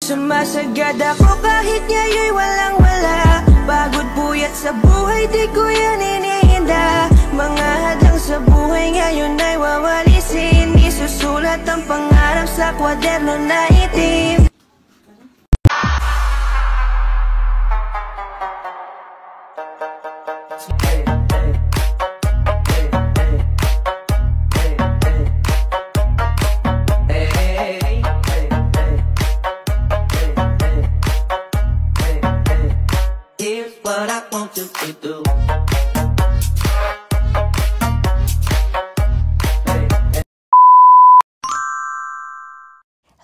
Sumasagad ako kahit ngayon'y walang-wala. Pagod puyat sa buhay, di ko yan iniinda. Mga hadlang sa buhay ngayon ay wawalisin. Isusulat ang pangarap sa kwaderno na itim.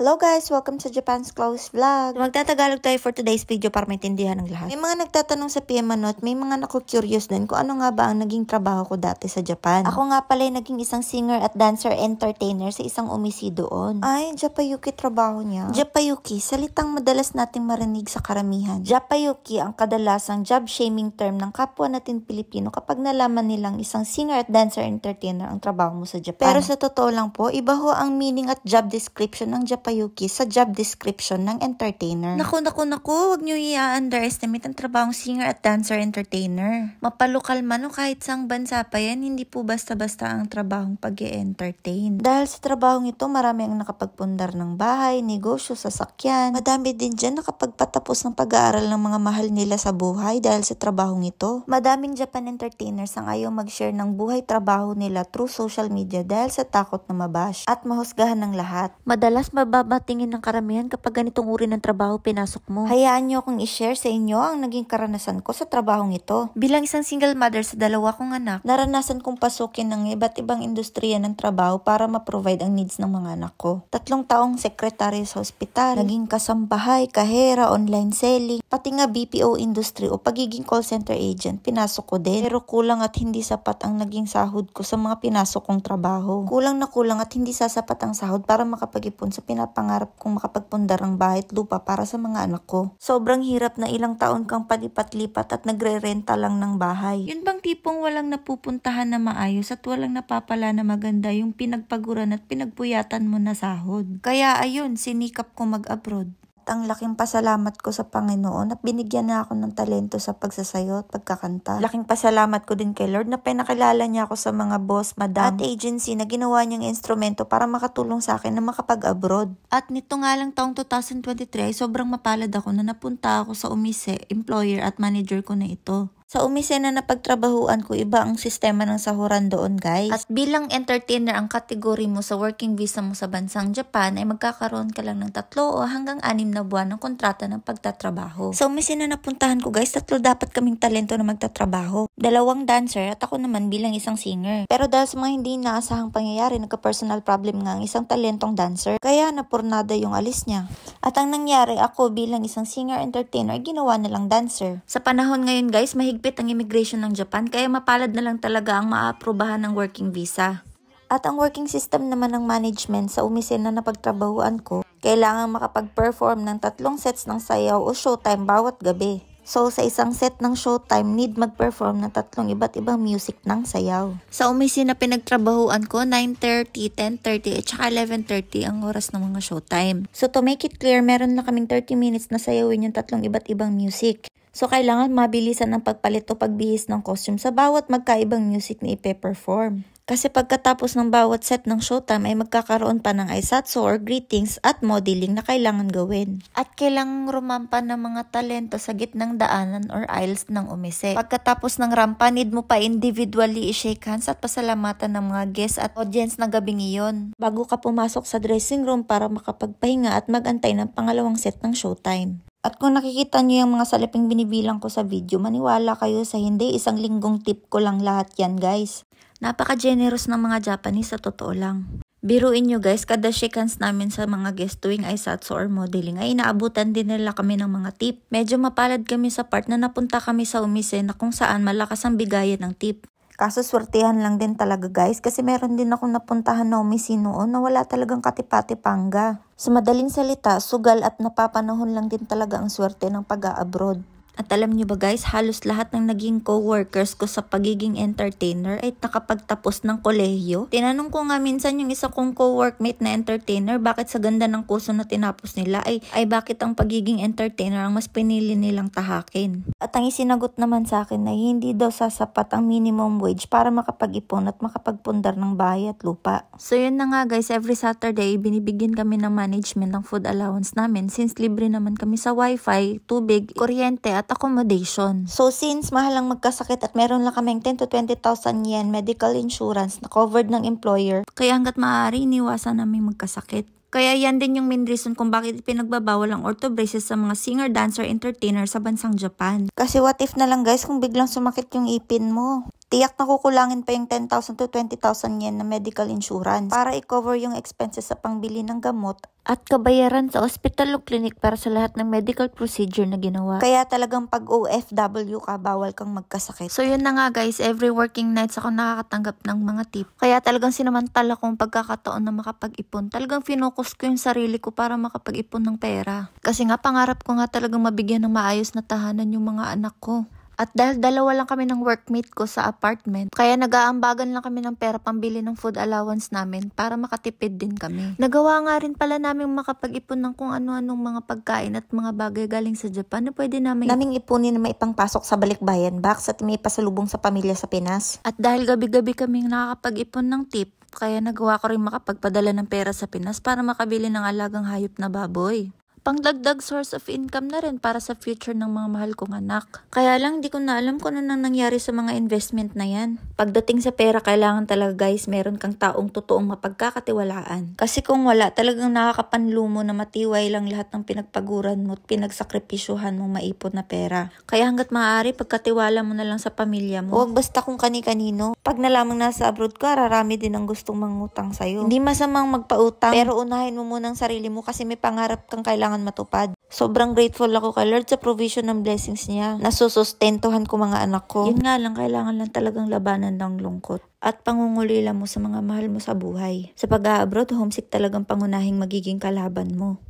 Hello guys! Welcome to Japan's Close Vlog. Magtatagalog tayo for today's video para maintindihan ng lahat. May mga nagtatanong sa PM Ano at may mga naku-curious din kung ano nga ba ang naging trabaho ko dati sa Japan. Ako nga pala ay naging isang singer at dancer entertainer sa isang umisi doon. Ay, Japayuki trabaho niya. Japayuki, salitang madalas nating marinig sa karamihan. Japayuki ang kadalasang job shaming term ng kapwa natin Pilipino kapag nalaman nilang isang singer at dancer entertainer ang trabaho mo sa Japan. Pero sa totoo lang po, iba ho ang meaning at job description ng Japayuki sa job description ng entertainer. Naku, wag nyo i-underestimate ang trabahong singer at dancer entertainer. Mapalokal man o kahit sang bansa pa yan, hindi po basta-basta ang trabahong pag-i-entertain. Dahil sa trabahong ito, marami ang nakapagpundar ng bahay, negosyo, sasakyan. Madami din dyan nakapagpatapos ng pag-aaral ng mga mahal nila sa buhay dahil sa trabahong ito. Madaming Japan entertainers ang ayaw mag-share ng buhay-trabaho nila through social media dahil sa takot na mabash at mahusgahan ng lahat. Madalas mababatingin ng karamihan kapag ganitong uri ng trabaho pinasok mo. Hayaan nyo akong i-share sa inyo ang naging karanasan ko sa trabahong ito. Bilang isang single mother sa dalawa kong anak, naranasan kong pasukin ng iba't ibang industriya ng trabaho para ma-provide ang needs ng mga anak ko. 3 taong sekretary sa ospital, naging kasambahay, kahera, online selling, pati nga BPO industry o pagiging call center agent, pinasok ko din. Pero kulang at hindi sapat ang naging sahod ko sa mga pinasok kong trabaho. Kulang at hindi sasapat ang sahod para makapag-ipon sa pinapangarap kong makapagpundar ng bahay at lupa para sa mga anak ko. Sobrang hirap na ilang taon kang palipat-lipat at nagre-renta lang ng bahay. Yun bang tipong walang napupuntahan na maayos at walang napapala na maganda yung pinagpaguran at pinagpuyatan mo na sahod? Kaya ayun, sinikap ko mag-abroad. At ang laking pasalamat ko sa Panginoon at binigyan na ako ng talento sa pagsasayo at pagkakanta. Laking pasalamat ko din kay Lord na pinakilala niya ako sa mga boss, madam, at agency na ginawa niyang instrumento para makatulong sa akin na makapag-abroad. At nito nga lang taong 2023 ay sobrang mapalad ako na napunta ako sa Umise, employer at manager ko na ito. Sa Umise na napagtrabahuan ko, iba ang sistema ng sahuran doon, guys. At bilang entertainer ang kategory mo sa working visa mo sa bansang Japan ay magkakaroon ka lang ng 3 o hanggang 6 na buwan ng kontrata ng pagtatrabaho. Sa Umise na napuntahan ko, guys, 3 dapat kaming talento na magtatrabaho. 2 dancer at ako naman bilang isang singer. Pero dahil sa mga hindi inaasahang pangyayari, nagka-personal problem nga ang isang talentong dancer, kaya napurnada yung alis niya. At ang nangyari, ako bilang isang singer-entertainer, ginawa na lang dancer. Sa panahon ngayon, guys, mahigpit ang immigration ng Japan, kaya mapalad na lang talaga ang maaprubahan ng working visa. At ang working system naman ng management sa Umise na napagtrabahuan ko, kailangan makapag-perform ng 3 sets ng sayaw o showtime bawat gabi. So, sa isang set ng showtime, need mag-perform ng 3 iba't ibang music ng sayaw. Sa Umise na pinagtrabahuan ko, 9:30, 10:30, at saka 11:30 ang oras ng mga showtime. So, to make it clear, meron na kaming 30 minutes na sayawin yung 3 iba't ibang music. So, kailangan mabilisan ng pagpalit o pagbihis ng costume sa bawat magkaibang music na ipe-perform. Kasi pagkatapos ng bawat set ng showtime ay magkakaroon pa ng aisatsu or greetings at modeling na kailangan gawin. At kailangang rumampa ng mga talento sa gitnang daanan or aisles ng Umise. Pagkatapos ng rampa, need mo pa individually i-shake hands at pasalamatan ng mga guests at audience na gabing iyon bago ka pumasok sa dressing room para makapagpahinga at magantay ng pangalawang set ng showtime. At kung nakikita nyo yung mga salaping binibilang ko sa video, maniwala kayo sa hindi, 1 linggong tip ko lang lahat yan, guys. Napaka-generous ng mga Japanese sa totoo lang. Biruin nyo, guys, kada shake hands namin sa mga guest tuwing aisatsu or modeling ay inaabutan din nila kami ng mga tip. Medyo mapalad kami sa part na napunta kami sa Umise na kung saan malakas ang bigayan ng tip. Kaso swertihan lang din talaga, guys, kasi meron din akong napuntahan na Umise noon na wala talagang katipati-panga. Sa madaling salita, sugal at napapanahon lang din talaga ang swerte ng pag-a-abroad. At alam niyo ba guys, halos lahat ng naging co-workers ko sa pagiging entertainer ay nakapagtapos ng kolehiyo. Tinanong ko nga minsan yung isa kong co-workmate na entertainer, bakit sa ganda ng kurso na tinapos nila ay bakit ang pagiging entertainer ang mas pinili nilang tahakin. At ang isinagot naman sa akin ay hindi daw sasapat ang minimum wage para makapag-ipon at makapagpundar ng bahay at lupa. So yun na nga guys, every Saturday binibigyan kami ng management ng food allowance namin since libre naman kami sa wifi, tubig, kuryente at accommodation. So since mahal ang magkasakit at meron lang kaming 10 to 20,000 yen medical insurance na covered ng employer, kaya hanggat maaari iniwasan namin magkasakit. Kaya yan din yung main reason kung bakit pinagbabawal ang ortho braces sa mga singer, dancer, entertainer sa bansang Japan. Kasi what if na lang guys kung biglang sumakit yung ipin mo? Tiyak na kukulangin pa yung 10,000 to 20,000 yen na medical insurance para i-cover yung expenses sa pangbili ng gamot at kabayaran sa hospital o clinic para sa lahat ng medical procedure na ginawa. Kaya talagang pag OFW ka, bawal kang magkasakit. So yun na nga guys, every working nights ako nakakatanggap ng mga tip. Kaya talagang sinamantala kong pagkakataon na makapag-ipon. Talagang finokus ko yung sarili ko para makapag-ipon ng pera. Kasi nga pangarap ko nga talagang mabigyan ng maayos na tahanan yung mga anak ko. At dahil dalawa lang kami ng workmate ko sa apartment, kaya nag-aambagan lang kami ng pera pambili ng food allowance namin para makatipid din kami. Nagawa nga rin pala namin makapag-ipon ng kung ano-anong mga pagkain at mga bagay galing sa Japan na pwede naming ipunin na maipangpasok sa balikbayan box at may pasalubong sa pamilya sa Pinas. At dahil gabi-gabi kaming nakakapag-ipon ng tip, kaya nagawa ko rin makapagpadala ng pera sa Pinas para makabili ng alagang hayop na baboy. Pangdagdag source of income na rin para sa future ng mga mahal kong anak. Kaya lang di ko na alam kung ano nang nangyari sa mga investment na yan. Pagdating sa pera, kailangan talaga guys meron kang taong totoong mapagkakatiwalaan. Kasi kung wala, talagang nakakapanlumo na matiway lang lahat ng pinagpaguran mo at pinagsakripisyuhan mong maipon na pera. Kaya hanggat maaari, pagkatiwala mo na lang sa pamilya mo. Huwag basta kung kani-kanino. Pag nalamang nasa abroad ka, rarami din ang gustong mangutang sa'yo. Hindi masamang magpautang, pero unahin mo muna ang sarili mo kasi may pangarap kang kailangan matupad. Sobrang grateful ako kay Lord sa provision ng blessings niya. Nasusustentuhan ko mga anak ko. Yun nga lang, kailangan lang talagang labanan ng lungkot at pangungulila mo sa mga mahal mo sa buhay. Sa pag-a-abroad, homesick talagang pangunahing magiging kalaban mo.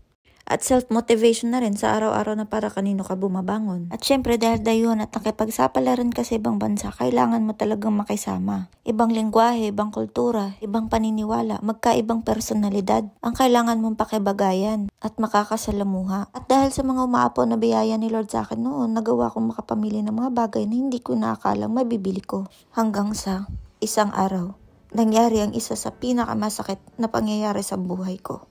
At self-motivation na rin sa araw-araw na para kanino ka bumabangon. At syempre dahil dayon at nakipagsapalaran ka sa ibang bansa, kailangan mo talagang makisama. Ibang lengguwahe, ibang kultura, ibang paniniwala, magkaibang personalidad ang kailangan mong pakibagayan at makakasalamuha. At dahil sa mga umaapaw na biyaya ni Lord sa akin noon, nagawa kong makapamili ng mga bagay na hindi ko naakalang mabibili ko. Hanggang sa isang araw, nangyari ang isa sa pinakamasakit na pangyayari sa buhay ko.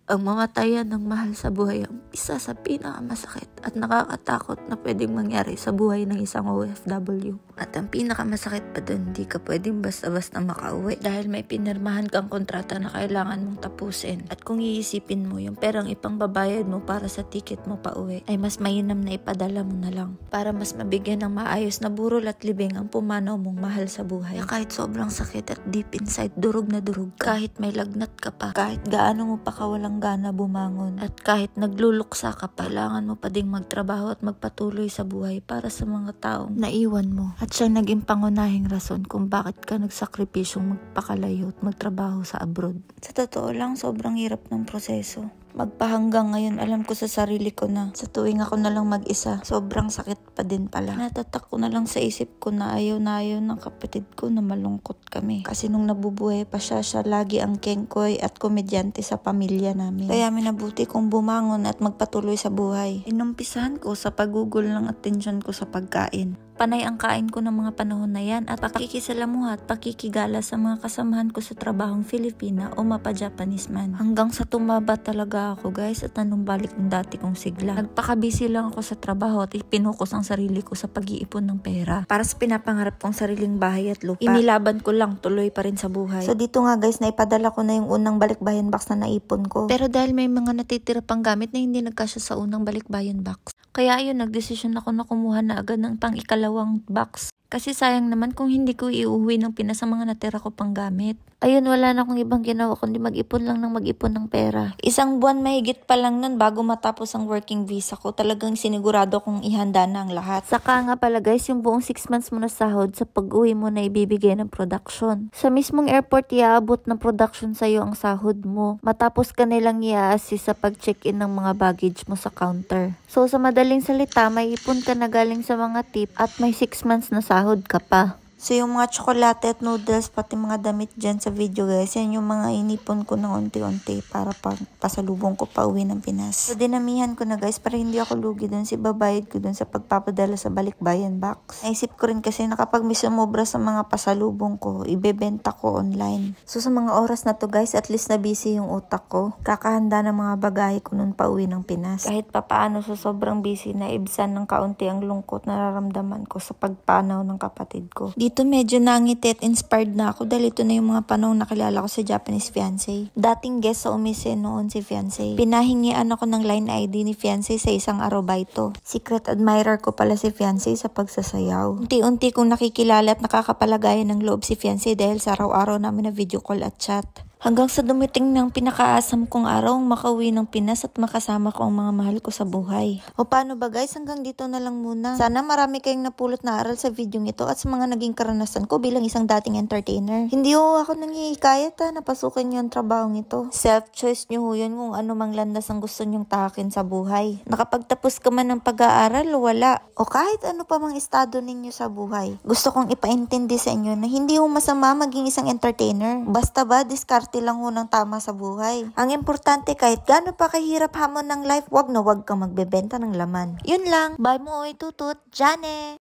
Ang mamatayan ng mahal sa buhay ang isa sa pinakamasakit at nakakatakot na pwedeng mangyari sa buhay ng isang OFW. At ang pinakamasakit pa dun, di ka pwedeng basta-basta makauwi dahil may pinirmahan kang kontrata na kailangan mong tapusin. At kung iisipin mo, yung perang ipangbabayad mo para sa ticket mo pa uwi ay mas mainam na ipadala mo na lang para mas mabigyan ng maayos na burol at libing ang pumanaw mong mahal sa buhay. Na kahit sobrang sakit at deep inside, durog na durog ka, kahit may lagnat ka pa, kahit gaano mo pa kawalang gana bumangon. At kahit nagluluksa ka pa, kailangan mo pa ding magtrabaho at magpatuloy sa buhay para sa mga taong naiwan mo. At siya naging pangunahing rason kung bakit ka nagsakripisyong magpakalayo at magtrabaho sa abroad. Sa totoo lang, sobrang hirap ng proseso. Magpahanggang ngayon, alam ko sa sarili ko na sa tuwing ako na lang mag-isa, sobrang sakit pa din pala. Natatak ko na lang sa isip ko na ayaw ng kapatid ko na malungkot kami. Kasi nung nabubuhay pa siya lagi ang kengkoy at komedyante sa pamilya namin. Kaya minabuti kong bumangon at magpatuloy sa buhay. Inumpisahan ko sa pagugol ng atensyon ko sa pagkain. Panay ang kain ko ng mga panahon na yan at pakikisalamuha at pakikigala sa mga kasamahan ko sa trabahong Filipina o mapa-Japanese man. Hanggang sa tumaba talaga ako guys at nanumbalik ng dati kong sigla. Nagpakabisi lang ako sa trabaho at ipinukos ang sarili ko sa pag-iipon ng pera para sa pinapangarap kong sariling bahay at lupa. Inilaban ko lang, tuloy pa rin sa buhay. So dito nga guys, naipadala ko na yung unang balikbayan box na naipon ko. Pero dahil may mga natitira pang gamit na hindi nagkasya sa unang balikbayan box, kaya ayun, nagdesisyon ako na kumuha na agad ng pang-ikalawang box. Kasi sayang naman kung hindi ko iuwi ng Pinas ang mga natira ko pang gamit. Ayun, wala na akong ibang ginawa kundi mag-ipon lang ng mag-ipon ng pera. Isang buwan mahigit pa lang nun bago matapos ang working visa ko. Talagang sinigurado kong ihanda na ang lahat. Saka nga pala guys, yung buong 6 months mo na sahod sa pag-uwi mo na ibibigay ng production. Sa mismong airport, iaabot ng production sa'yo ang sahod mo. Matapos ka nilang i-assist sa pag-check-in ng mga baggage mo sa counter. So sa madaling salita, may ipon ka na galing sa mga tip at may 6 months na sahod ka pa. So yung mga tsokolate at noodles, pati mga damit dyan sa video guys, yan yung mga inipon ko ng unti-unti para pasalubong ko pa uwi ng Pinas. So dinamihan ko na guys para hindi ako lugi dun, babayad ko dun sa pagpapadala sa balikbayan box. Naisip ko rin kasi na kapag may sumobra sa mga pasalubong ko, ibebenta ko online. So sa mga oras na to guys, at least na busy yung utak ko. Kakahanda ng mga bagahe ko nun pa uwi ng Pinas. Kahit papaano so sobrang busy na ibsan ng kaunti ang lungkot na nararamdaman ko sa pagpanaw ng kapatid ko. Dito medyo nangiti at inspired na ako dahil ito na yung mga panahon nakilala ko sa Japanese fiancé. Dating guest sa Umise noon si fiancé. Pinahingian ako ng line ID ni fiancé sa isang arobito. Secret admirer ko pala si fiancé sa pagsasayaw. Unti-unti kong nakikilala at nakakapalagayan ng loob si fiancé dahil sa araw-araw namin na video call at chat. Hanggang sa dumating ng pinakaasam kong araw makauwi ng Pinas at makasama ko ang mga mahal ko sa buhay. O paano ba guys, hanggang dito na lang muna. Sana marami kayong napulot na aral sa video ito at sa mga naging karanasan ko bilang isang dating entertainer. Hindi ho ako nanghihikayat na pasukin yung trabahong ito. Self-choice nyo ho yun kung ano mang landas ang gusto nyong tahakin sa buhay. Nakapagtapos ka man ng pag-aaral o wala. O kahit ano pa mang estado ninyo sa buhay. Gusto kong ipaintindi sa inyo na hindi ho masama maging isang entertainer. Basta ba, diskarte lang ho ng tama sa buhay. Ang importante kahit gaano pa kahirap hamon ng life, wag na wag kang magbebenta ng laman. Yun lang. Bye mo, tutut. Jane!